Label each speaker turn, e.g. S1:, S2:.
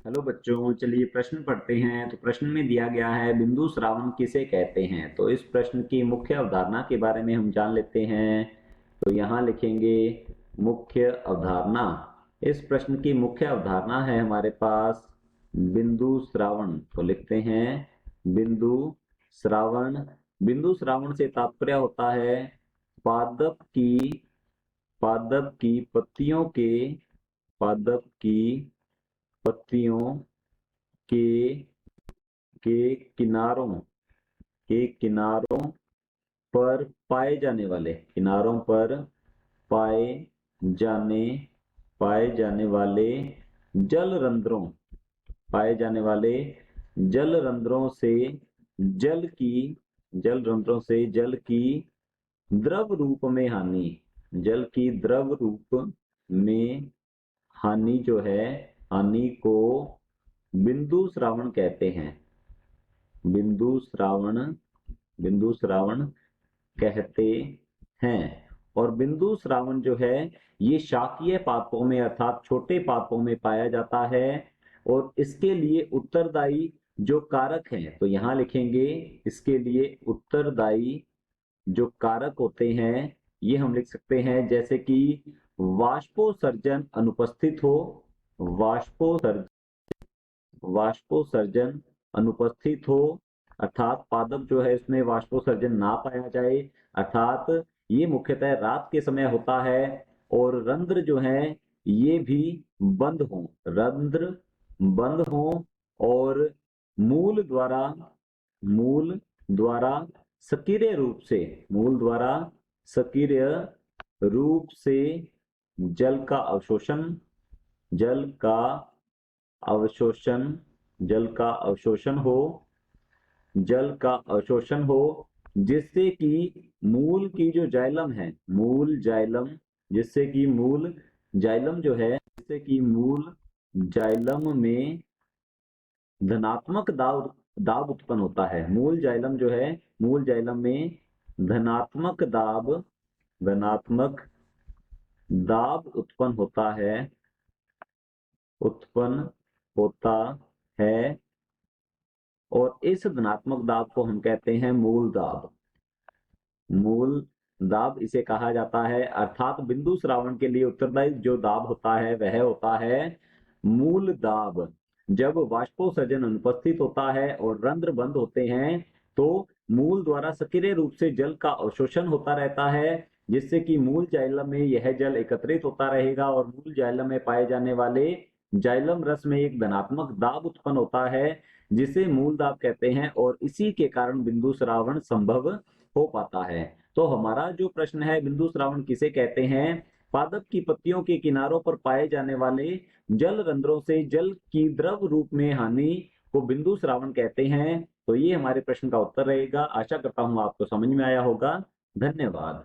S1: Hello बच्चों, चलिए प्रश्न पढ़ते हैं। तो प्रश्न में दिया गया है बिंदु श्रावण किसे कहते हैं। तो इस प्रश्न की मुख्य अवधारणा के बारे में हम जान लेते हैं। तो यहाँ लिखेंगे मुख्य अवधारणा। इस प्रश्न की मुख्य अवधारणा है हमारे पास बिंदु श्रावण। तो लिखते हैं बिंदु श्रावण। बिंदु श्रावण से तात्पर्य होता है पादप की पत्तियों के पादप की पत्तियों के के किनारों के किनारों पर पाए जाने पाए जाने वाले जल रंध्रों पाए जाने वाले जल रंध्रों से जल की जल की द्रव रूप में हानि जल की द्रव रूप में हानि जो है हानि को बिंदु श्रावण कहते हैं। बिंदु श्रावण बिंदु श्रावण कहते हैं। और बिंदु श्रावण जो है ये शाकीय पादपों में अर्थात छोटे पादपों में पाया जाता है। और इसके लिए उत्तरदायी जो कारक हैं, तो यहाँ लिखेंगे इसके लिए उत्तरदायी जो कारक होते हैं ये हम लिख सकते हैं, जैसे कि वाष्पोसर्जन अनुपस्थित हो वाष्पोसर्जन वाष्पोसर्जन अनुपस्थित हो, अर्थात पादप जो है इसमें वाष्पोसर्जन ना पाया जाए, अर्थात ये मुख्यतः रात के समय होता है। और रंध्र जो है ये भी रंध्र बंद हो। और मूल द्वारा मूल द्वारा सक्रिय रूप से मूल द्वारा सक्रिय रूप से जल का अवशोषण जल का अवशोषण जल का अवशोषण हो जल का अवशोषण हो, जिससे कि मूल की जो जाइलम है मूल जाइलम जिससे कि मूल जाइलम जो है जिससे कि मूल जाइलम में धनात्मक दाब उत्पन्न होता है। मूल जाइलम जो है मूल जाइलम में धनात्मक दाब उत्पन्न होता है। और इस धनात्मक दाब को हम कहते हैं मूल दाब इसे कहा जाता है। अर्थात बिंदु श्रावण के लिए उत्तरदायी जो दाब होता है वह होता है मूल दाब। जब वाष्पोसर्जन अनुपस्थित होता है और रंध्र बंद होते हैं तो मूल द्वारा सक्रिय रूप से जल का अवशोषण होता रहता है, जिससे कि मूल जाइलम में यह जल एकत्रित होता रहेगा और मूल जाइलम में पाए जाने वाले जाइलम रस में एक धनात्मक दाब उत्पन्न होता है, जिसे मूल दाब कहते हैं। और इसी के कारण बिंदु श्रावण संभव हो पाता है। तो हमारा जो प्रश्न है बिंदु श्रावण किसे कहते हैं, पादप की पत्तियों के किनारों पर पाए जाने वाले जल रंध्रों से जल की द्रव रूप में हानि को बिंदु श्रावण कहते हैं। तो ये हमारे प्रश्न का उत्तर रहेगा। आशा करता हूं आपको समझ में आया होगा। धन्यवाद।